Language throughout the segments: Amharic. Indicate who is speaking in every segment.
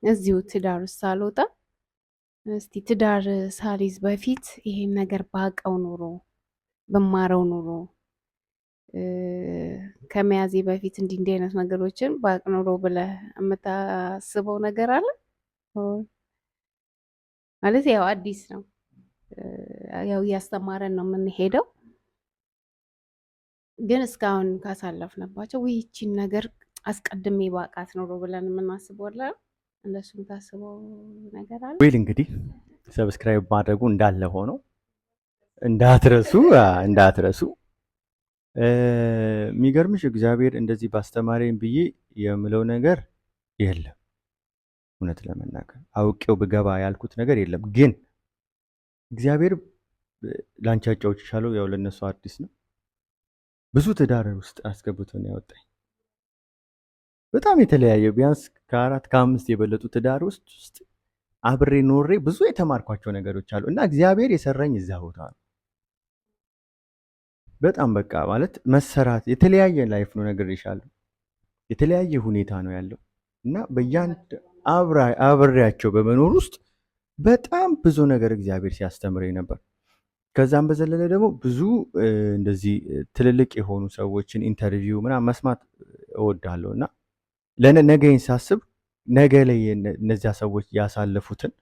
Speaker 1: እዚሁ ትዳር ውስጥ ሳልወጣ እስቲ ትዳር ሳልይዝ በፊት ይሄን ነገር ባቀው ኑሮ በማረው ኑሮ ከመያዜ በፊት እንዲህ አይነት ነገሮችን ባቅ ኑሮ ብለህ የምታስበው ነገር አለ? ማለት ያው አዲስ ነው፣ ያው እያስተማረን ነው የምንሄደው። ግን እስካሁን ካሳለፍንባቸው ይቺን ነገር አስቀድሜ ባቃት ኑሮ ብለን የምናስበው አለ? እንደሱ የምታስበው ነገር አለ?
Speaker 2: ዌል እንግዲህ ሰብስክራይብ ማድረጉ እንዳለ ሆኖ እንዳትረሱ እንዳትረሱ። የሚገርምሽ እግዚአብሔር እንደዚህ ባስተማረኝ ብዬ የምለው ነገር የለም። እውነት ለመናገር አውቄው ብገባ ያልኩት ነገር የለም። ግን እግዚአብሔር ላንቺ አጫውትሻለሁ፣ ያው ለነሱ አዲስ ነው። ብዙ ትዳር ውስጥ አስገብቶ ነው ያወጣኝ። በጣም የተለያየ ቢያንስ ከአራት ከአምስት የበለጡ ትዳር ውስጥ አብሬ ኖሬ ብዙ የተማርኳቸው ነገሮች አሉ እና እግዚአብሔር የሰራኝ እዛ ቦታ ነው። በጣም በቃ ማለት መሰራት የተለያየ ላይፍ ነው ነግሬሻለሁ። የተለያየ ሁኔታ ነው ያለው እና በያንድ አብሬያቸው በመኖር ውስጥ በጣም ብዙ ነገር እግዚአብሔር ሲያስተምረኝ ነበር። ከዛም በዘለለ ደግሞ ብዙ እንደዚህ ትልልቅ የሆኑ ሰዎችን ኢንተርቪው ምናምን መስማት እወዳለሁ እና ለነገኝ ሳስብ ነገ ላይ እነዚያ ሰዎች ያሳለፉትን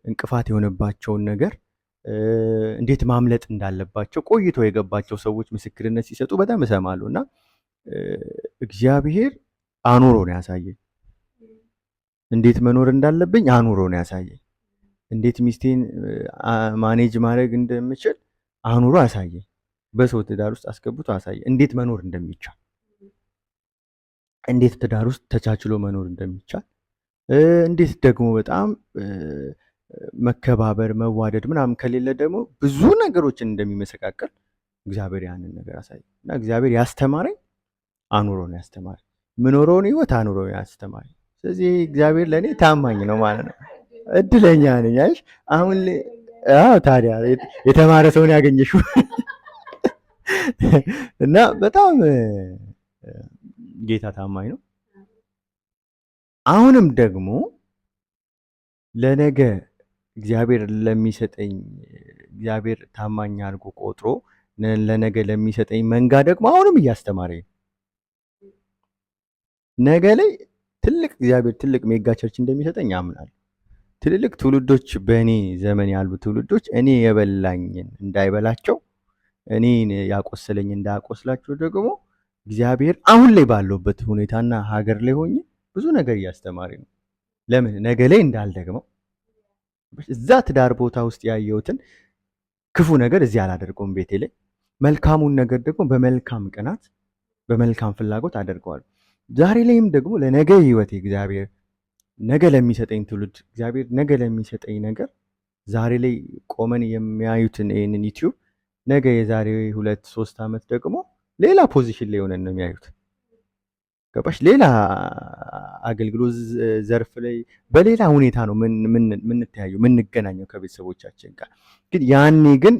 Speaker 2: እንቅፋት የሆነባቸውን ነገር እንዴት ማምለጥ እንዳለባቸው ቆይቶ የገባቸው ሰዎች ምስክርነት ሲሰጡ በጣም እሰማለሁ እና እግዚአብሔር አኑሮ ነው ያሳየኝ። እንዴት መኖር እንዳለብኝ አኑሮ ነው ያሳየኝ። እንዴት ሚስቴን ማኔጅ ማድረግ እንደምችል አኑሮ አሳየኝ። በሰው ትዳር ውስጥ አስገብቶ አሳየኝ። እንዴት መኖር እንደሚቻል፣ እንዴት ትዳር ውስጥ ተቻችሎ መኖር እንደሚቻል፣ እንዴት ደግሞ በጣም መከባበር መዋደድ ምናምን ከሌለ ደግሞ ብዙ ነገሮችን እንደሚመሰቃቀል እግዚአብሔር ያንን ነገር አሳየኝ እና እግዚአብሔር ያስተማረኝ አኑሮ ነው ያስተማረኝ። ምኖረውን ህይወት አኑሮ ነው ያስተማረኝ። ስለዚህ እግዚአብሔር ለእኔ ታማኝ ነው ማለት ነው። እድለኛ ነኝ። አይሽ አሁን ታዲያ የተማረ ሰውን ያገኘሽው እና በጣም ጌታ ታማኝ ነው። አሁንም ደግሞ ለነገ እግዚአብሔር ለሚሰጠኝ እግዚአብሔር ታማኝ አድርጎ ቆጥሮ ለነገ ለሚሰጠኝ መንጋ ደግሞ አሁንም እያስተማረኝ ነገ ላይ ትልቅ እግዚአብሔር ትልቅ ሜጋ ቸርች እንደሚሰጠኝ አምናለሁ። ትልልቅ ትውልዶች በእኔ ዘመን ያሉ ትውልዶች እኔ የበላኝን እንዳይበላቸው እኔን ያቆሰለኝ እንዳያቆስላቸው ደግሞ እግዚአብሔር አሁን ላይ ባለውበት ሁኔታና ሀገር ላይ ሆኜ ብዙ ነገር እያስተማሪ ነው። ለምን ነገ ላይ እንዳልደግመው እዛ ትዳር ቦታ ውስጥ ያየሁትን ክፉ ነገር እዚህ አላደርገውም። ቤቴ ላይ መልካሙን ነገር ደግሞ በመልካም ቅናት በመልካም ፍላጎት አደርገዋለሁ። ዛሬ ላይም ደግሞ ለነገ ህይወቴ እግዚአብሔር ነገ ለሚሰጠኝ ትውልድ እግዚአብሔር ነገ ለሚሰጠኝ ነገር ዛሬ ላይ ቆመን የሚያዩትን ይህንን ዩቲዩብ ነገ የዛሬ 2-3 ዓመት ደግሞ ሌላ ፖዚሽን ላይ ሆነን ነው የሚያዩት። ገባሽ? ሌላ አገልግሎት ዘርፍ ላይ በሌላ ሁኔታ ነው የምንተያየው የምንገናኘው ከቤተሰቦቻችን ጋር። ግን ያኔ ግን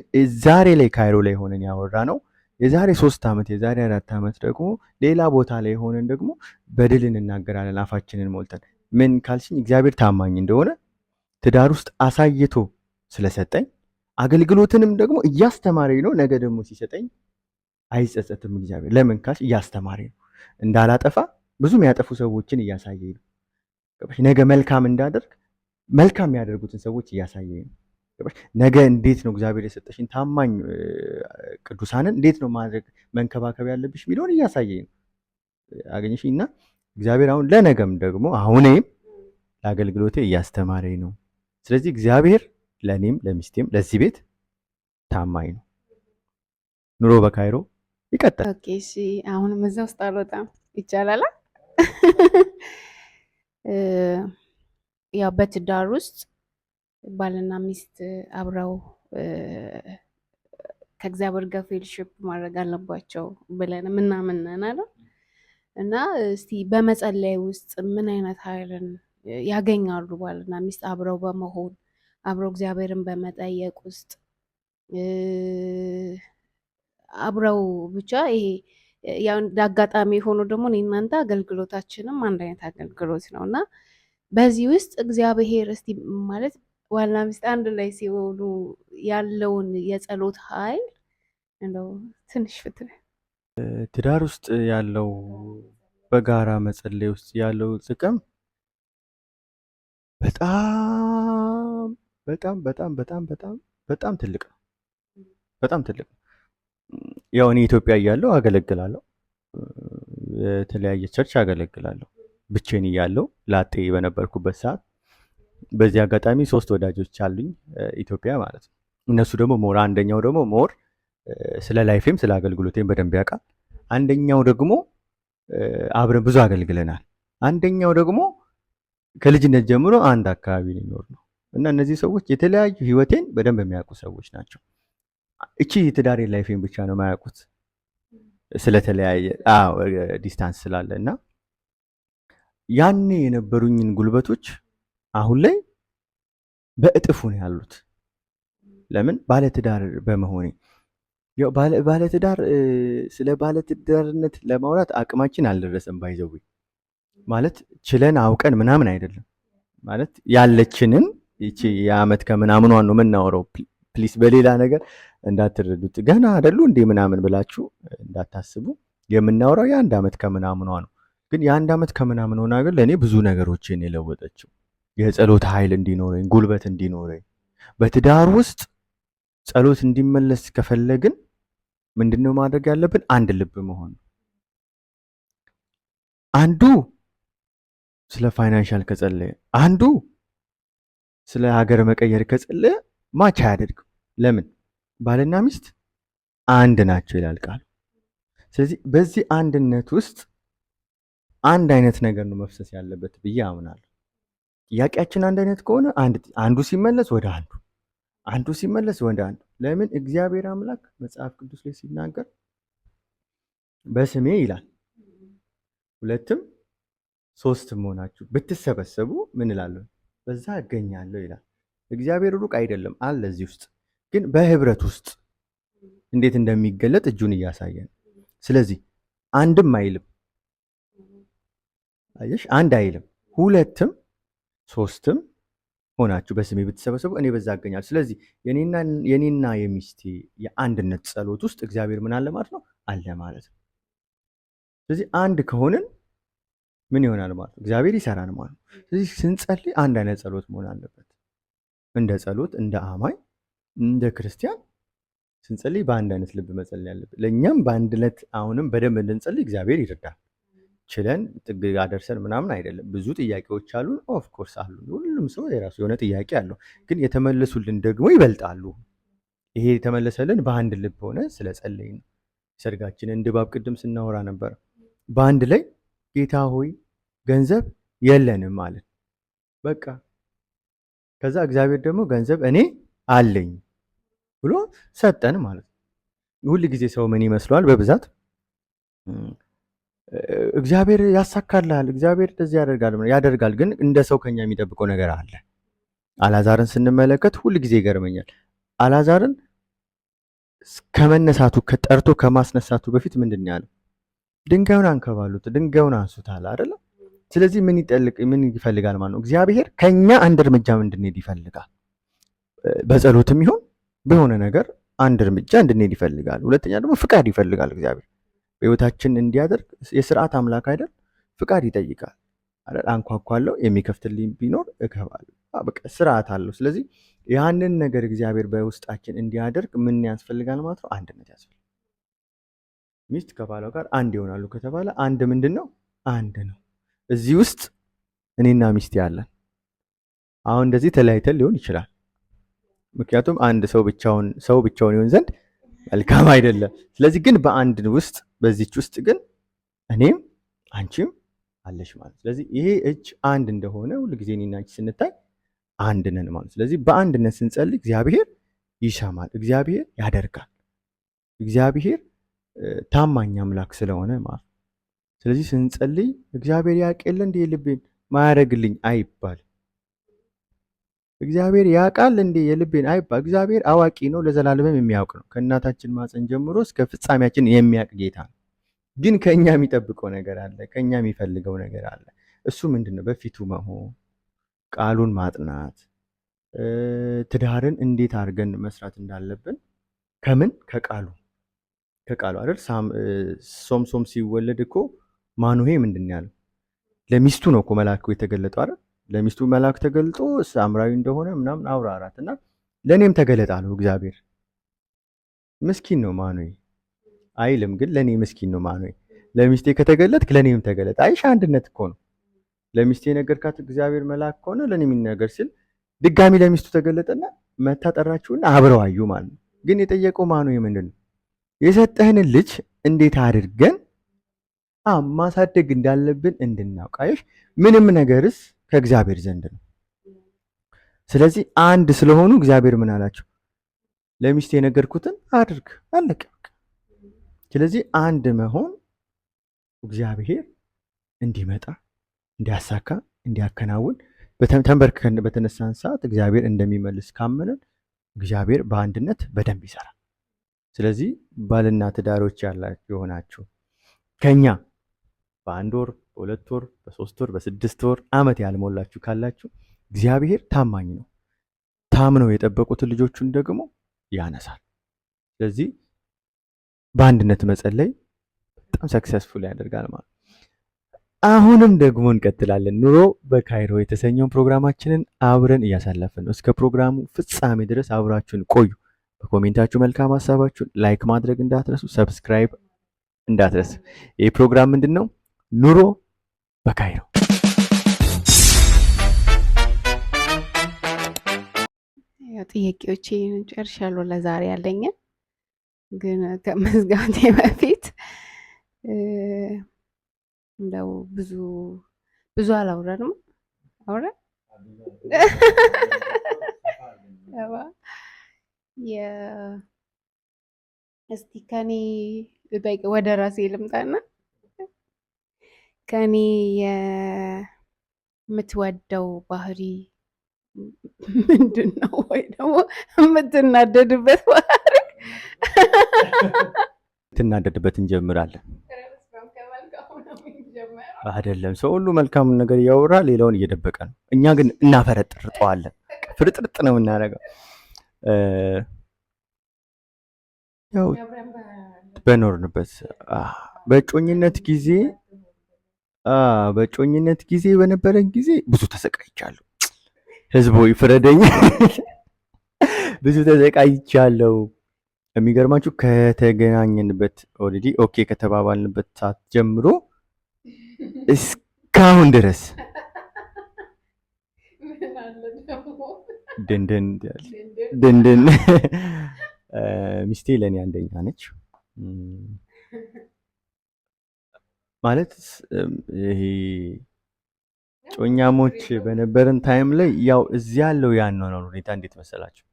Speaker 2: ዛሬ ላይ ካይሮ ላይ ሆነን ያወራ ነው የዛሬ 3 ዓመት የዛሬ 4 ዓመት ደግሞ ሌላ ቦታ ላይ ሆነን ደግሞ በድል እንናገራለን አፋችንን ሞልተን። ምን ካልሽኝ እግዚአብሔር ታማኝ እንደሆነ ትዳር ውስጥ አሳይቶ ስለሰጠኝ አገልግሎትንም ደግሞ እያስተማረኝ ነው። ነገ ደግሞ ሲሰጠኝ አይጸጸትም እግዚአብሔር። ለምን ካልሽ እያስተማረኝ ነው። እንዳላጠፋ ብዙ የሚያጠፉ ሰዎችን እያሳየኝ ነው። ነገ መልካም እንዳደርግ መልካም የሚያደርጉትን ሰዎች እያሳየኝ ነው። ነገ እንዴት ነው እግዚአብሔር የሰጠሽኝ ታማኝ ቅዱሳንን እንዴት ነው ማድረግ መንከባከብ ያለብሽ የሚለውን እያሳየኝ ነው። አገኘሽ? እና እግዚአብሔር አሁን ለነገም ደግሞ አሁንም ለአገልግሎቴ እያስተማረኝ ነው። ስለዚህ እግዚአብሔር ለእኔም ለሚስቴም ለዚህ ቤት ታማኝ ነው። ኑሮ በካይሮ ይቀጥላል።
Speaker 1: ኦኬ እሺ፣ አሁንም እዛ ውስጥ አልወጣም ይቻላል። ያው በትዳር ውስጥ ባልና ሚስት አብረው ከእግዚአብሔር ጋር ፌሎሺፕ ማድረግ አለባቸው ብለን ምናምን ነን አይደል? እና እስቲ በመጸለይ ውስጥ ምን አይነት ኃይልን ያገኛሉ ባልና ሚስት አብረው በመሆን አብረው እግዚአብሔርን በመጠየቅ ውስጥ አብረው ብቻ ይሄ ያው እንደ አጋጣሚ የሆኑ ደግሞ እኔ እናንተ አገልግሎታችንም አንድ አይነት አገልግሎት ነው እና በዚህ ውስጥ እግዚአብሔር እስቲ ማለት ባልና ሚስት አንድ ላይ ሲሆኑ ያለውን የጸሎት ኃይል እንደው ትንሽ ፍትህ
Speaker 2: ትዳር ውስጥ ያለው በጋራ መጸለይ ውስጥ ያለው ጥቅም በጣም በጣም በጣም በጣም በጣም በጣም ትልቅ ነው። በጣም ትልቅ ነው። ያው እኔ ኢትዮጵያ እያለሁ አገለግላለሁ፣ የተለያየ ቸርች አገለግላለሁ። ብቻዬን እያለሁ ላጤ በነበርኩበት ሰዓት በዚህ አጋጣሚ 3 ወዳጆች አሉኝ ኢትዮጵያ ማለት ነው። እነሱ ደግሞ ሞር አንደኛው ደግሞ ሞር ስለ ላይፌም ስለ አገልግሎቴም በደንብ ያውቃል። አንደኛው ደግሞ አብረን ብዙ አገልግለናል። አንደኛው ደግሞ ከልጅነት ጀምሮ አንድ አካባቢ ሊኖር ነው እና እነዚህ ሰዎች የተለያዩ ህይወቴን በደንብ የሚያውቁ ሰዎች ናቸው። እቺ የትዳሬ ላይፌን ብቻ ነው የማያውቁት ስለተለያየ ዲስታንስ ስላለ እና ያኔ የነበሩኝን ጉልበቶች አሁን ላይ በእጥፉ ነው ያሉት። ለምን? ባለትዳር በመሆኔ። ያው ባለትዳር ስለ ባለትዳርነት ለማውራት አቅማችን አልደረሰም። ባይዘው ማለት ችለን አውቀን ምናምን አይደለም። ማለት ያለችንን ይቺ የዓመት ከምናምኗን ነው የምናወራው። ፕሊስ በሌላ ነገር እንዳትረዱት። ገና አይደሉ እንዴ ምናምን ብላችሁ እንዳታስቡ። የምናወራው የ1 ዓመት ከምናምኗ ነው። ግን የ1 ዓመት ከምናምን ሆና ግን ለእኔ ብዙ ነገሮችን የለወጠችው የጸሎት ኃይል እንዲኖረኝ፣ ጉልበት እንዲኖረኝ፣ በትዳር ውስጥ ጸሎት እንዲመለስ ከፈለግን ምንድነው ማድረግ ያለብን? አንድ ልብ መሆን። አንዱ ስለ ፋይናንሻል ከጸለየ፣ አንዱ ስለ ሀገር መቀየር ከጸለየ ማች አያደርግም። ለምን? ባልና ሚስት አንድ ናቸው ይላል ቃሉ። ስለዚህ በዚህ አንድነት ውስጥ አንድ አይነት ነገር ነው መፍሰስ ያለበት ብዬ አምናለሁ። ጥያቄያችን አንድ አይነት ከሆነ አንዱ ሲመለስ ወደ አንዱ፣ አንዱ ሲመለስ ወደ አንዱ። ለምን? እግዚአብሔር አምላክ መጽሐፍ ቅዱስ ላይ ሲናገር በስሜ ይላል 2ም 3ም ሆናችሁ ብትሰበሰቡ ምን እላለሁ? በዛ እገኛለሁ ይላል። እግዚአብሔር ሩቅ አይደለም አለ እዚህ ውስጥ፣ ግን በህብረት ውስጥ እንዴት እንደሚገለጥ እጁን እያሳየን። ስለዚህ አንድም አይልም፣ አየሽ፣ አንድ አይልም፣ 2ም 3ም ሆናችሁ በስሜ ብትሰበሰቡ እኔ በዛ እገኛለሁ። ስለዚህ የኔና የሚስቴ የአንድነት ጸሎት ውስጥ እግዚአብሔር ምን አለ ማለት ነው? አለ ማለት ነው። ስለዚህ አንድ ከሆንን ምን ይሆናል ማለት ነው? እግዚአብሔር ይሰራል ማለት ነው። ስለዚህ ስንጸልይ አንድ አይነት ጸሎት መሆን አለበት። እንደ ጸሎት እንደ አማኝ እንደ ክርስቲያን ስንጸልይ በአንድ አይነት ልብ መጸለይ አለበት። ለእኛም በአንድነት አሁንም በደንብ እንድንጸልይ እግዚአብሔር ይረዳል። ችለን ጥግ አደርሰን ምናምን አይደለም። ብዙ ጥያቄዎች አሉን፣ ኦፍ ኮርስ አሉ። ሁሉም ሰው የራሱ የሆነ ጥያቄ አለው፣ ግን የተመለሱልን ደግሞ ይበልጣሉ። ይሄ የተመለሰልን በአንድ ልብ ሆነ ስለጸለይን ነው። ሰርጋችንን ድባብ ቅድም ስናወራ ነበር። በአንድ ላይ ጌታ ሆይ ገንዘብ የለንም ማለት በቃ። ከዛ እግዚአብሔር ደግሞ ገንዘብ እኔ አለኝ ብሎ ሰጠን ማለት ነው። ሁል ጊዜ ሰው ምን ይመስለዋል? በብዛት እግዚአብሔር ያሳካልሃል፣ እግዚአብሔር እንደዚህ ያደርጋል። ግን እንደ ሰው ከኛ የሚጠብቀው ነገር አለ። አላዛርን ስንመለከት ሁል ጊዜ ይገርመኛል። አላዛርን ከመነሳቱ ከጠርቶ ከማስነሳቱ በፊት ምንድን ነው ያለው? ድንጋዩን አንከባሉት፣ ድንጋዩን አንሱታል አይደለ? ስለዚህ ምን ይፈልጋል ማለት ነው? እግዚአብሔር ከኛ አንድ እርምጃ እንድንሄድ ይፈልጋል። በጸሎትም ይሁን በሆነ ነገር አንድ እርምጃ እንድንሄድ ይፈልጋል። ሁለተኛ ደግሞ ፍቃድ ይፈልጋል። እግዚአብሔር በህይወታችን እንዲያደርግ የስርዓት አምላክ አይደል? ፍቃድ ይጠይቃል አይደል? አንኳኳለሁ፣ የሚከፍትልኝ ቢኖር እገባለሁ። በቃ ስርዓት አለው። ስለዚህ ያንን ነገር እግዚአብሔር በውስጣችን እንዲያደርግ ምን ያስፈልጋል ማለት ነው? አንድነት ያስፈልጋል። ሚስት ከባሏ ጋር አንድ ይሆናሉ ከተባለ አንድ ምንድን ነው? አንድ ነው። እዚህ ውስጥ እኔና ሚስት ያለን አሁን እንደዚህ ተለያይተን ሊሆን ይችላል። ምክንያቱም አንድ ሰው ብቻውን ይሆን ዘንድ መልካም አይደለም። ስለዚህ ግን በአንድ ውስጥ በዚች ውስጥ ግን እኔም አንቺም አለሽ ማለት። ስለዚህ ይሄ እጅ አንድ እንደሆነ ሁሉ ጊዜ እኔና አንቺ ስንታይ አንድ ነን ማለት። ስለዚህ በአንድነት ስንጸልይ እግዚአብሔር ይሰማል፣ እግዚአብሔር ያደርጋል። እግዚአብሔር ታማኝ አምላክ ስለሆነ ማለት። ስለዚህ ስንጸልይ እግዚአብሔር ያውቅ የለ እንዴ ልቤን ማያደርግልኝ አይባል። እግዚአብሔር ያውቃል እንዴ የልቤን አይባል። እግዚአብሔር አዋቂ ነው፣ ለዘላለምም የሚያውቅ ነው። ከእናታችን ማፀን ጀምሮ እስከ ፍጻሜያችን የሚያውቅ ጌታ ነው። ግን ከኛ የሚጠብቀው ነገር አለ፣ ከኛ የሚፈልገው ነገር አለ። እሱ ምንድነው? በፊቱ መሆን፣ ቃሉን ማጥናት፣ ትዳርን እንዴት አድርገን መስራት እንዳለብን ከምን ከቃሉ አይደል? ሶምሶም ሲወለድ እኮ ማኑሄ ምንድን ነው ያለው? ለሚስቱ ነው እኮ መልአኩ የተገለጠው አይደል? ለሚስቱ መልአክ ተገልጦ ሳምራዊ እንደሆነ ምናምን አውራራት እና ለእኔም ተገለጥ አለው እግዚአብሔር። ምስኪን ነው ማኑሄ አይልም፣ ግን ለእኔ ምስኪን ነው ማኑሄ። ለሚስቴ ከተገለጥክ ለእኔም ተገለጥ። አይሽ አንድነት እኮ ነው። ለሚስቴ ነገርካት እግዚአብሔር መልአክ ከሆነ ለእኔ የሚነገር ሲል ድጋሚ ለሚስቱ ተገለጠና መታ ጠራችሁና አብረው አዩ ማለት ነው። ግን የጠየቀው ማኑሄ ምንድን ነው? የሰጠህንን ልጅ እንዴት አድርገን ማሳደግ እንዳለብን እንድናውቅ። አየሽ፣ ምንም ነገርስ ከእግዚአብሔር ዘንድ ነው። ስለዚህ አንድ ስለሆኑ እግዚአብሔር ምን አላቸው? ለሚስት የነገርኩትን አድርግ፣ አለቀ። ስለዚህ አንድ መሆን እግዚአብሔር እንዲመጣ፣ እንዲያሳካ፣ እንዲያከናውን ተንበርክከን በተነሳን ሰዓት እግዚአብሔር እንደሚመልስ ካመንን እግዚአብሔር በአንድነት በደንብ ይሰራል። ስለዚህ ባልና ትዳሮች ያላችሁ የሆናችሁ ከኛ በ1 ወር፣ በ2 ወር፣ በ3 ወር፣ በ6 ወር ዓመት ያልሞላችሁ ካላችሁ እግዚአብሔር ታማኝ ነው። ታምነው የጠበቁትን ልጆቹን ደግሞ ያነሳል። ስለዚህ በአንድነት መጸለይ በጣም ሰክሰስፉል ያደርጋል ማለት። አሁንም ደግሞ እንቀጥላለን። ኑሮ በካይሮ የተሰኘውን ፕሮግራማችንን አብረን እያሳለፍን ነው። እስከ ፕሮግራሙ ፍጻሜ ድረስ አብራችሁን ቆዩ። በኮሜንታችሁ መልካም ሀሳባችሁን ላይክ ማድረግ እንዳትረሱ፣ ሰብስክራይብ እንዳትረሱ። ይህ ፕሮግራም ምንድን ነው? ኑሮ በካይሮ።
Speaker 1: ጥያቄዎቼ ጨርሻለሁ ለዛሬ ያለኝን። ግን ከመዝጋቴ በፊት እንደው ብዙ አላውራንም። አውራ እስቲ ከኔ ወደ ራሴ ልምጣና ከኔ የምትወደው ባህሪ ምንድን ነው? ወይ ደግሞ የምትናደድበት ባህሪ?
Speaker 2: ትናደድበት እንጀምራለን። አይደለም ሰው ሁሉ መልካሙን ነገር እያወራ ሌላውን እየደበቀ ነው። እኛ ግን እናፈረጥርጠዋለን። ፍርጥርጥ ነው የምናደርገው። ያው በኖርንበት በእጮኝነት ጊዜ በነበረን ጊዜ ብዙ ተሰቃይቻለሁ። ህዝቡ ይፍረደኝ። ብዙ ተሰቃይቻለሁ። የሚገርማችሁ ከተገናኘንበት ኦልሬዲ ኦኬ ከተባባልንበት ሰዓት ጀምሮ እስካሁን ድረስ ድንድን ሚስቴ ለእኔ አንደኛ ነች። ማለት ይሄ ጮኛሞች በነበረን ታይም ላይ ያው እዚህ ያለው ያኗኗር ሁኔታ እንዴት መሰላችሁ?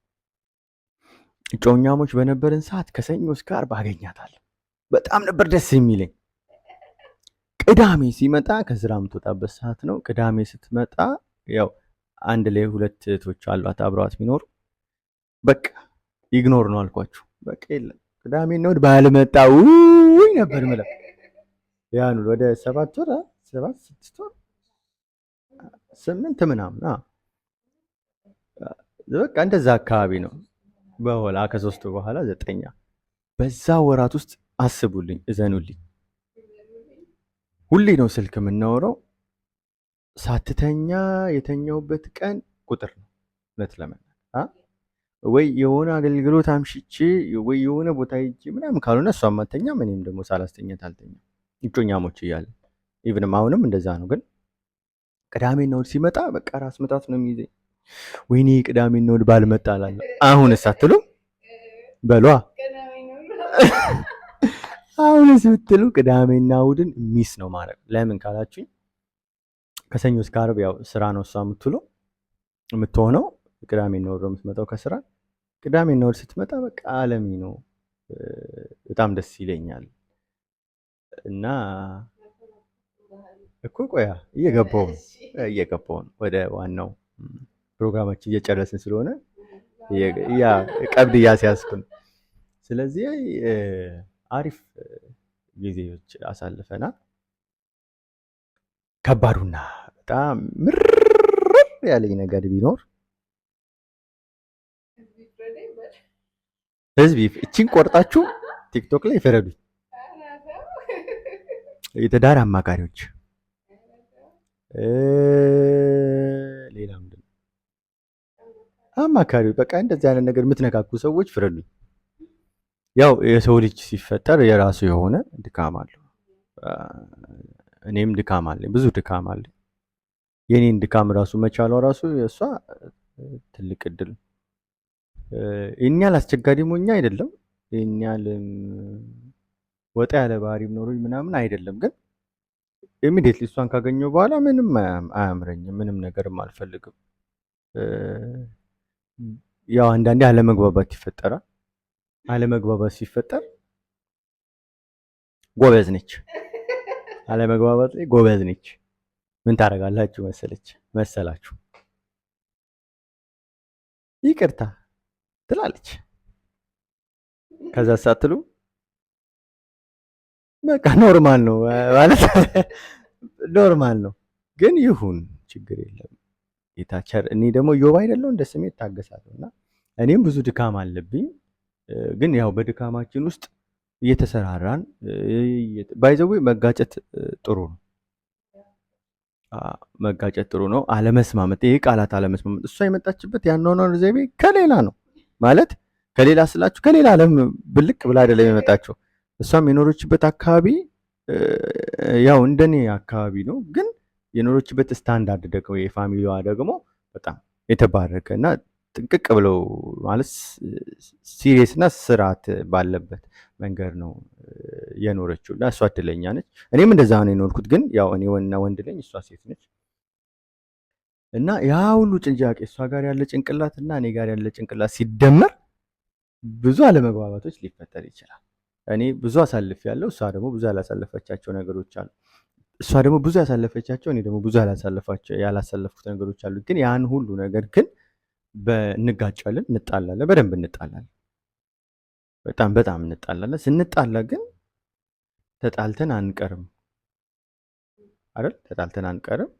Speaker 2: ጮኛሞች በነበረን ሰዓት ከሰኞ እስከ ዓርብ አገኛታለሁ። በጣም ነበር ደስ የሚለኝ። ቅዳሜ ሲመጣ ከስራ የምትወጣበት ሰዓት ነው። ቅዳሜ ስትመጣ ያው አንድ ላይ 2 እህቶች አሏት አብረዋት የሚኖሩ። በቃ ኢግኖር ነው አልኳችሁ። በቃ የለም ቅዳሜ ነው ባልመጣ ውይ ነበር የምለው። ያን ወደ 7 ወር 6 ወር 8 ምናምን በቃ እንደዛ አካባቢ ነው። በኋላ ከ3 በኋላ 9 በዛ ወራት ውስጥ አስቡልኝ፣ እዘኑልኝ። ሁሌ ነው ስልክ የምናወራው። ሳትተኛ የተኛውበት ቀን ቁጥር ነው። እውነት ለመናገር ወይ የሆነ አገልግሎት አምሽቼ ወይ የሆነ ቦታ ሄጄ ምናምን ካልሆነ እሷ አትተኛም፣ እኔም ደግሞ ሳላስተኛት አልተኛም። እጮኛሞች እያለን ኢቭንም አሁንም እንደዛ ነው። ግን ቅዳሜና እሑድ ሲመጣ በቃ ራስ ምታት ነው የሚይዘኝ። ወይኔ ቅዳሜና እሑድ ባልመጣ እላለሁ። አሁንስ አትሉ በሏ። አሁንስ ብትሉ ቅዳሜና እሑድን ሚስ ነው ማለት። ለምን ካላችሁኝ ከሰኞ እስከ ዓርብ ያው ስራ ነው እሷ የምትሆነው። ቅዳሜና እሑድ ነው የምትመጣው ከስራ። ቅዳሜና እሑድ ስትመጣ በቃ ዓለሚ ነው። በጣም ደስ ይለኛል። እና እኮ ቆያ እየገባው ነው ወደ ዋናው ፕሮግራማችን እየጨረስን ስለሆነ ያ ቀብድ እያስያዝኩን። ስለዚህ አሪፍ ጊዜዎች አሳልፈናል። ከባዱና በጣም ምርር ያለኝ ነገር ቢኖር ህዝብ እቺን ቆርጣችሁ ቲክቶክ ላይ ይፈረዱኝ። የትዳር አማካሪዎች ሌላ ምንድን ነው አማካሪዎች፣ በቃ እንደዚህ አይነት ነገር የምትነካኩ ሰዎች ፍረዱኝ። ያው የሰው ልጅ ሲፈጠር የራሱ የሆነ ድካም አለው። እኔም ድካም አለኝ፣ ብዙ ድካም አለኝ። የኔን ድካም ራሱ መቻሏ ራሱ የእሷ ትልቅ እድል። ይህን ያህል አስቸጋሪ ሞኛ አይደለም፣ ይህን ያህል ወጣ ያለ ባህሪም ኖሮኝ ምናምን አይደለም። ግን ኢሚዲየትሊ እሷን ካገኘው በኋላ ምንም አያምረኝም፣ ምንም ነገርም አልፈልግም። ያው አንዳንዴ አለመግባባት ይፈጠራል። አለመግባባት ሲፈጠር ጎበዝ ነች፣ አለመግባባት ላይ ጎበዝ ነች። ምን ታደርጋላችሁ መሰላችሁ? ይቅርታ ትላለች። ከዛ ሳትሉ በቃ ኖርማል ነው ማለት ኖርማል ነው። ግን ይሁን ችግር የለም የታቸር እኔ ደግሞ ዮብ አይደለሁ እንደ ስሜት ታገሳለሁ። እና እኔም ብዙ ድካም አለብኝ። ግን ያው በድካማችን ውስጥ እየተሰራራን ባይዘው መጋጨት ጥሩ ነው። መጋጨት ጥሩ ነው። አለመስማመት፣ ይሄ ቃላት አለመስማመት። እሷ የመጣችበት ያኗኗር ዘይቤ ከሌላ ነው ማለት ከሌላ ስላችሁ ከሌላ ዓለም ብልቅ ብላ አይደለም የመጣችው። እሷም የኖረችበት አካባቢ ያው እንደኔ አካባቢ ነው። ግን የኖረችበት ስታንዳርድ ደግሞ የፋሚሊዋ ደግሞ በጣም የተባረከ እና ጥንቅቅ ብለው ማለት ሲሪየስ እና ስርዓት ባለበት መንገድ ነው የኖረችው እና እሷ እድለኛ ነች። እኔም እንደዛ ነው የኖርኩት። ግን ያው እኔ ወንድ ነኝ፣ እሷ ሴት ነች እና ያ ሁሉ ጭንጃቄ እሷ ጋር ያለ ጭንቅላት እና እኔ ጋር ያለ ጭንቅላት ሲደመር ብዙ አለመግባባቶች ሊፈጠር ይችላል። እኔ ብዙ አሳልፍ ያለው እሷ ደግሞ ብዙ ያላሳለፈቻቸው ነገሮች አሉ። እሷ ደግሞ ብዙ ያሳለፈቻቸው እኔ ደግሞ ብዙ ያላሳለፍኩት ነገሮች አሉ። ግን ያን ሁሉ ነገር ግን እንጋጫለን፣ እንጣላለን፣ በደንብ እንጣላለን፣ በጣም እንጣላለን። ስንጣላ ግን ተጣልተን አንቀርም አይደል? ተጣልተን አንቀርም፣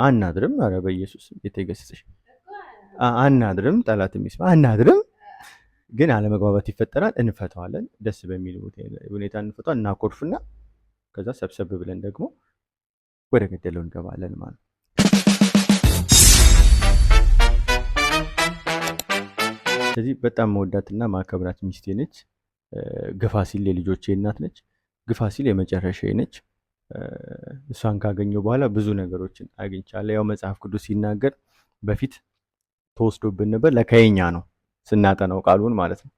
Speaker 2: አናድርም። ኧረ በኢየሱስ የተገሰጸሽ አናድርም፣ ጠላት የሚስማ አናድርም። ግን አለመግባባት ይፈጠራል፣ እንፈታዋለን። ደስ በሚል ሁኔታ እንፈታዋለን። እናኮርፍና ከዛ ሰብሰብ ብለን ደግሞ ወደ ገደለው እንገባለን ማለት ነው። ስለዚህ በጣም መወዳትና ማከብራት ሚስቴ ነች። ግፋ ሲል የልጆቼ እናት ነች። ግፋ ሲል የመጨረሻዬ ነች። እሷን ካገኘው በኋላ ብዙ ነገሮችን አግኝቻለሁ። ያው መጽሐፍ ቅዱስ ሲናገር በፊት ተወስዶብን ነበር፣ ለከየኛ ነው ስናጠናው ቃሉን ማለት ነው።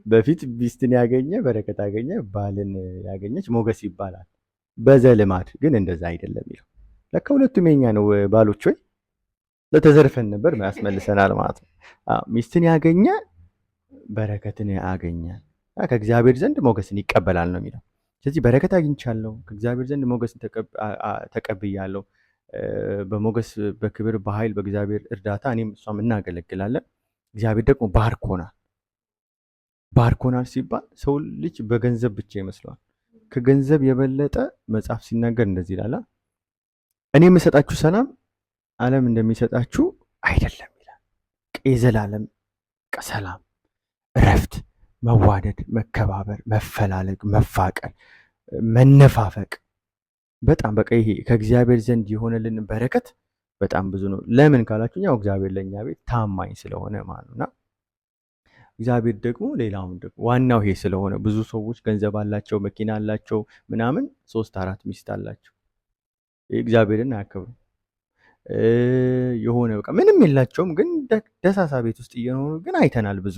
Speaker 2: በፊት ሚስትን ያገኘ በረከት አገኘ፣ ባልን ያገኘች ሞገስ ይባላል በዘልማድ። ግን እንደዛ አይደለም የሚለው ለካ ሁለቱም የኛ ነው። ባሎች ሆይ ለተዘርፈን ነበር ያስመልሰናል ማለት ነው። ሚስትን ያገኘ በረከትን ያገኘ ከእግዚአብሔር ዘንድ ሞገስን ይቀበላል ነው የሚለው። ስለዚህ በረከት አግኝቻለሁ፣ ከእግዚአብሔር ዘንድ ሞገስን ተቀብያለሁ። በሞገስ በክብር በኃይል በእግዚአብሔር እርዳታ እኔም እሷም እናገለግላለን። እግዚአብሔር ደግሞ ባርኮናል ሲባል ሰው ልጅ በገንዘብ ብቻ ይመስለዋል። ከገንዘብ የበለጠ መጽሐፍ ሲናገር እንደዚህ ይላል፣ እኔ የምሰጣችሁ ሰላም ዓለም እንደሚሰጣችሁ አይደለም ይላል። የዘላለም ሰላም፣ እረፍት፣ መዋደድ፣ መከባበር፣ መፈላለግ፣ መፋቀር፣ መነፋፈቅ በጣም በቃ ይሄ ከእግዚአብሔር ዘንድ የሆነልን በረከት በጣም ብዙ ነው። ለምን ካላችሁ ያው እግዚአብሔር ለእኛ ቤት ታማኝ ስለሆነ ማለት ነውና እግዚአብሔር ደግሞ ሌላውን ደግሞ ዋናው ይሄ ስለሆነ ብዙ ሰዎች ገንዘብ አላቸው፣ መኪና አላቸው፣ ምናምን 3-4 ሚስት አላቸው። እግዚአብሔርን አያከብሩም። የሆነ በቃ ምንም የላቸውም፣ ግን ደሳሳ ቤት ውስጥ እየኖሩ ግን አይተናል። ብዙ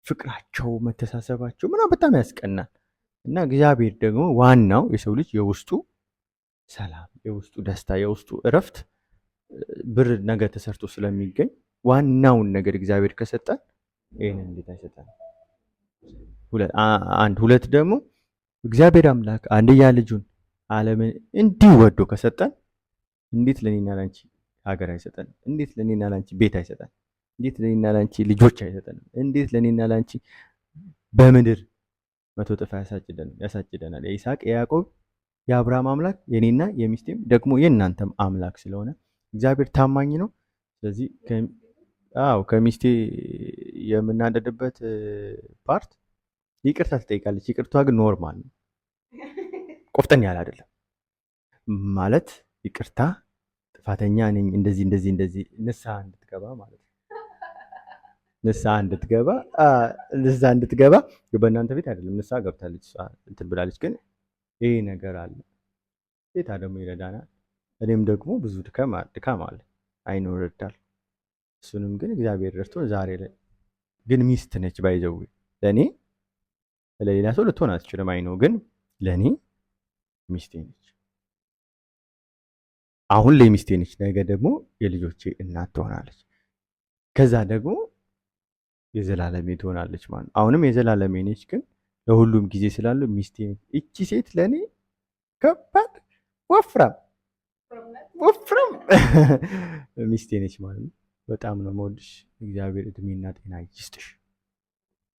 Speaker 2: ፍቅራቸው፣ መተሳሰባቸው ምናምን በጣም ያስቀናል። እና እግዚአብሔር ደግሞ ዋናው የሰው ልጅ የውስጡ ሰላም፣ የውስጡ ደስታ፣ የውስጡ እረፍት ብር ነገር ተሰርቶ ስለሚገኝ ዋናውን ነገር እግዚአብሔር ከሰጠን ይሄንን እንዴት አይሰጠን? ሁለት ደግሞ እግዚአብሔር አምላክ አንድያ ልጁን ዓለምን እንዲህ ወዶ ከሰጠን እንዴት ለኔና ላንቺ ሀገር አይሰጠን? እንዴት ለኔና ላንቺ ቤት አይሰጠን? እንዴት ለኔና ላንቺ ልጆች አይሰጠንም? እንዴት ለኔና ላንቺ በምድር 100 እጥፍ ያሳጭደናል? የይስሐቅ የያዕቆብ የአብርሃም አምላክ የኔና የሚስቴም ደግሞ የእናንተም አምላክ ስለሆነ እግዚአብሔር ታማኝ ነው። ስለዚህ ከሚስቴ የምናደድበት ፓርት ይቅርታ ትጠይቃለች። ይቅርቷ ግን ኖርማል ነው፣ ቆፍጠን ያለ አይደለም። ማለት ይቅርታ ጥፋተኛ ነኝ እንደዚህ እንደዚህ እንደዚህ ንስሐ እንድትገባ ማለት ነው። ንስሐ እንድትገባ በእናንተ ቤት አይደለም፣ ንስሐ ገብታለች እንትን ብላለች። ግን ይሄ ነገር አለ፣ ጌታ ደግሞ ይረዳናል። እኔም ደግሞ ብዙ ድካም አለ፣ አይኖ ይረዳል። እሱንም ግን እግዚአብሔር ረድቶ ዛሬ ላይ ግን ሚስት ነች ባይዘው ለእኔ፣ ለሌላ ሰው ልትሆን አትችልም። አይኖ ግን ለእኔ ሚስቴ ነች። አሁን ላይ ሚስቴ ነች፣ ነገ ደግሞ የልጆቼ እናት ትሆናለች። ከዛ ደግሞ የዘላለሜ ትሆናለች ማለት ነው። አሁንም የዘላለሜ ነች፣ ግን ለሁሉም ጊዜ ስላለው ሚስቴ ነች። እቺ ሴት ለእኔ ከባድ ወፍራም ሚስቴ ነች ማለት ነው። በጣም ነው የምወድሽ። እግዚአብሔር እድሜና ጤና ይስጥሽ።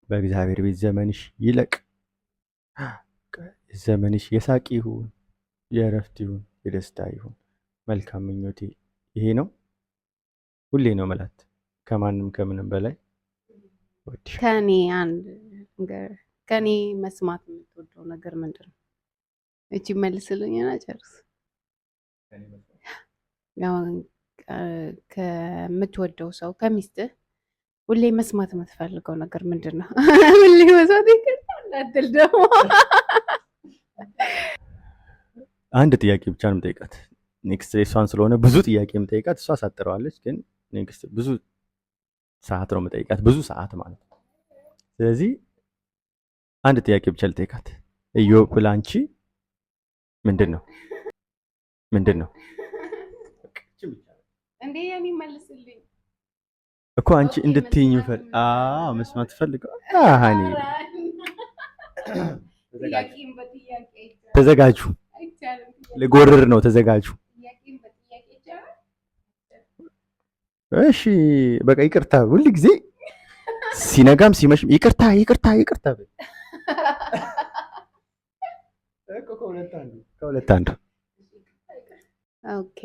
Speaker 2: በእግዚአብሔር ቤት ዘመንሽ ይለቅ። ዘመንሽ የሳቅ ይሁን፣ የእረፍት ይሁን፣ የደስታ ይሁን። መልካም ምኞቴ ይሄ ነው። ሁሌ ነው መላት ከማንም ከምንም በላይ ወድሽ።
Speaker 1: ከኔ መስማት የምትወደው ነገር ምንድን ነው? እቺ መልስልኝና ጨርስ። ከምትወደው ሰው ከሚስትህ ሁሌ መስማት የምትፈልገው ነገር ምንድን ነው? ሁሌ መስማት ይከታል ደግሞ
Speaker 2: አንድ ጥያቄ ብቻ ነው የምጠይቃት። ኔክስት እሷን ስለሆነ ብዙ ጥያቄ የምጠይቃት፣ እሷ አሳጥረዋለች። ግን ኔክስት ብዙ ሰዓት ነው የምጠይቃት፣ ብዙ ሰዓት ማለት ነው። ስለዚህ አንድ ጥያቄ ብቻ ልጠይቃት። ኢዮብ ላንቺ ምንድን ነው? ምንድን ነው
Speaker 1: እንዴ? ያኔ መልስልኝ
Speaker 2: እኮ አንቺ እንድትይኝ መስማት ፈልገው። አሃኒ ተዘጋጁ፣ ልጎርር ነው። ተዘጋጁ። እሺ በቃ ይቅርታ። ሁል ጊዜ ሲነጋም ሲመሽም ይቅርታ ይቅርታ ይቅርታ። ከሁለት አንዱ።
Speaker 1: ኦኬ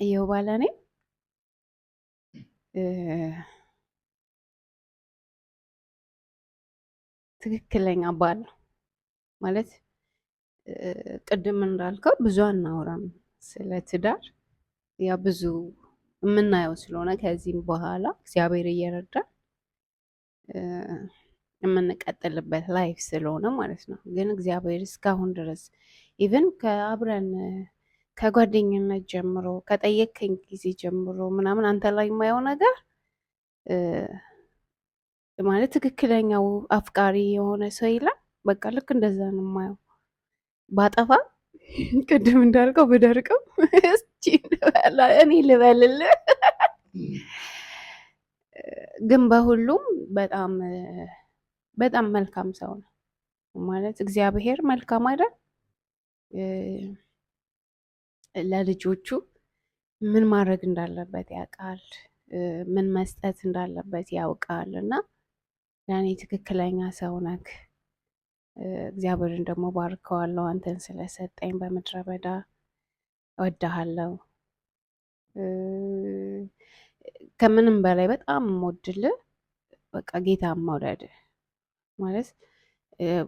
Speaker 1: ይኸው ባለ እኔ ትክክለኛ ባል ማለት ቅድም እንዳልከው ብዙ አናወራም ስለ ትዳር፣ ያ ብዙ የምናየው ስለሆነ ከዚህም በኋላ እግዚአብሔር እየረዳ የምንቀጥልበት ላይፍ ስለሆነ ማለት ነው። ግን እግዚአብሔር እስካሁን ድረስ ኢቨን ከአብረን ከጓደኝነት ጀምሮ ከጠየከኝ ጊዜ ጀምሮ ምናምን አንተ ላይ የማየው ነገር ማለት ትክክለኛው አፍቃሪ የሆነ ሰው ይላል። በቃ ልክ እንደዛ ነው የማየው። ባጠፋ ቅድም እንዳልከው ብደርቅም እኔ ልበልልህ፣ ግን በሁሉም በጣም በጣም መልካም ሰው ነው ማለት እግዚአብሔር መልካም አይደል? ለልጆቹ ምን ማድረግ እንዳለበት ያውቃል፣ ምን መስጠት እንዳለበት ያውቃል። እና ለእኔ ትክክለኛ ሰው ነክ። እግዚአብሔርን ደግሞ ባርከዋለሁ አንተን ስለሰጠኝ በምድረ በዳ እወድሃለሁ። ከምንም በላይ በጣም የምወድልህ በቃ ጌታ መውደድ ማለት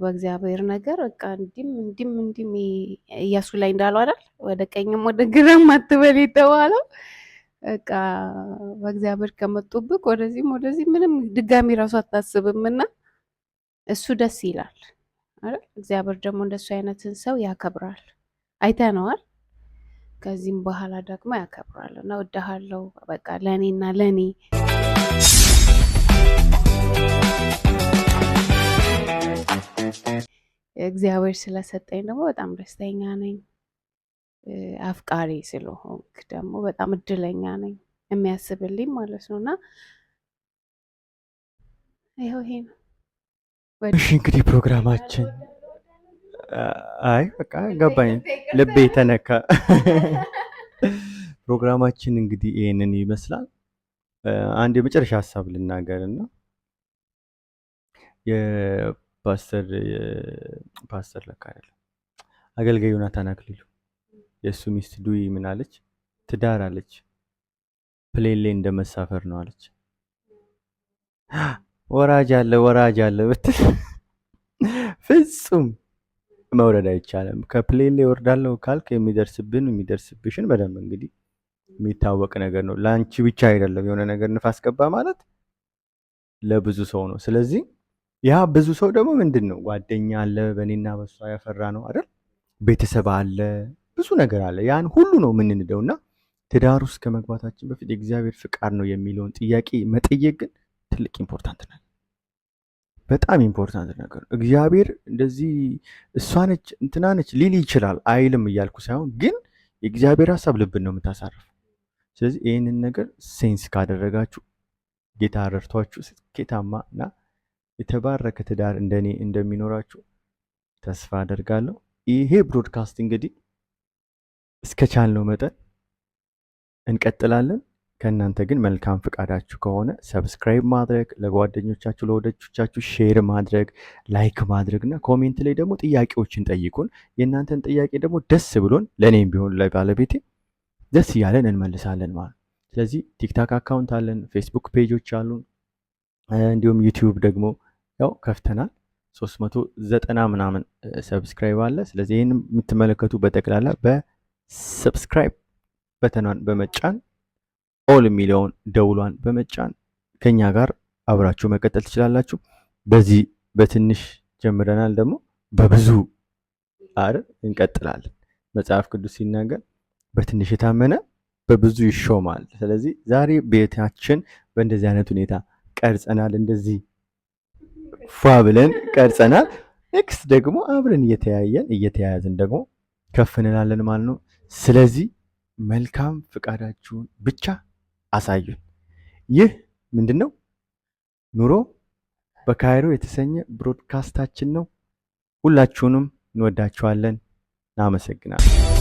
Speaker 1: በእግዚአብሔር ነገር በቃ እንዲም እያሱ ላይ እንዳለው አይደል? ወደ ቀኝም ወደ ግራም አትበል የተባለው በቃ በእግዚአብሔር ከመጡብክ ወደዚህም ወደዚህ ምንም ድጋሚ ራሱ አታስብም። እና እሱ ደስ ይላል አይደል? እግዚአብሔር ደግሞ እንደሱ አይነትን ሰው ያከብራል። አይተነዋል። ከዚህም በኋላ ደግሞ ያከብራል። እና እወድሃለሁ በቃ ለእኔና ለእኔ እግዚአብሔር ስለሰጠኝ ደግሞ በጣም ደስተኛ ነኝ። አፍቃሪ ስለሆንክ ደግሞ በጣም እድለኛ ነኝ፣ የሚያስብልኝ ማለት ነው። እና ይኸው ይሄ ነው።
Speaker 2: እሺ እንግዲህ ፕሮግራማችን አይ በቃ ገባኝ፣ ልቤ ተነካ። ፕሮግራማችን እንግዲህ ይሄንን ይመስላል። አንድ የመጨረሻ ሀሳብ ልናገርና ፓስተር ለካ አይደለም አገልጋይ ዮናታን አክሊሉ የእሱ ሚስት ዱይ ምን አለች? ትዳር አለች ፕሌን ላይ እንደ መሳፈር ነው አለች። ወራጅ አለ ብትል ፍጹም መውረድ አይቻልም። ከፕሌን ላይ ወርዳለሁ ካልክ የሚደርስብሽን በደንብ እንግዲህ የሚታወቅ ነገር ነው። ለአንቺ ብቻ አይደለም። የሆነ ነገር ንፋስ ገባ ማለት ለብዙ ሰው ነው። ስለዚህ ያ ብዙ ሰው ደግሞ ምንድን ነው? ጓደኛ አለ፣ በእኔና በሷ ያፈራ ነው አይደል? ቤተሰብ አለ፣ ብዙ ነገር አለ። ያን ሁሉ ነው የምንንደው እና ትዳር ውስጥ ከመግባታችን በፊት የእግዚአብሔር ፍቃድ ነው የሚለውን ጥያቄ መጠየቅ ግን ትልቅ ኢምፖርታንት ነው። በጣም ኢምፖርታንት ነገር ነው። እግዚአብሔር እንደዚህ እሷ ነች እንትና ነች ሊል ይችላል አይልም እያልኩ ሳይሆን፣ ግን የእግዚአብሔር ሀሳብ ልብን ነው የምታሳርፈው። ስለዚህ ይህንን ነገር ሴንስ ካደረጋችሁ ጌታ ረድቷችሁ ስኬታማ እና የተባረከ ትዳር እንደኔ እንደሚኖራችሁ ተስፋ አደርጋለሁ። ይሄ ብሮድካስት እንግዲህ እስከቻልነው መጠን እንቀጥላለን። ከእናንተ ግን መልካም ፍቃዳችሁ ከሆነ ሰብስክራይብ ማድረግ፣ ለጓደኞቻችሁ ለወዳጆቻችሁ ሼር ማድረግ፣ ላይክ ማድረግ እና ኮሜንት ላይ ደግሞ ጥያቄዎችን ጠይቁን። የእናንተን ጥያቄ ደግሞ ደስ ብሎን ለእኔም ቢሆን ለባለቤቴ ደስ እያለን እንመልሳለን ማለት። ስለዚህ ቲክታክ አካውንት አለን፣ ፌስቡክ ፔጆች አሉን፣ እንዲሁም ዩቲዩብ ደግሞ ያው ከፍተናል። 390 ምናምን ሰብስክራይብ አለ። ስለዚህ ይህን የምትመለከቱ በጠቅላላ በሰብስክራይብ በተኗን በመጫን ኦል የሚለውን ደውሏን በመጫን ከኛ ጋር አብራችሁ መቀጠል ትችላላችሁ። በዚህ በትንሽ ጀምረናል፣ ደግሞ በብዙ እንቀጥላለን። መጽሐፍ ቅዱስ ሲናገር በትንሽ የታመነ በብዙ ይሾማል። ስለዚህ ዛሬ ቤታችን በእንደዚህ አይነት ሁኔታ ቀርጸናል። እንደዚህ ፏ ብለን ቀርጸናል። ኔክስት ደግሞ አብረን እየተያያዝን ደግሞ ከፍ እንላለን ማለት ነው። ስለዚህ መልካም ፍቃዳችሁን ብቻ አሳዩን። ይህ ምንድን ነው? ኑሮ በካይሮ የተሰኘ ብሮድካስታችን ነው። ሁላችሁንም እንወዳችኋለን። እናመሰግናለን።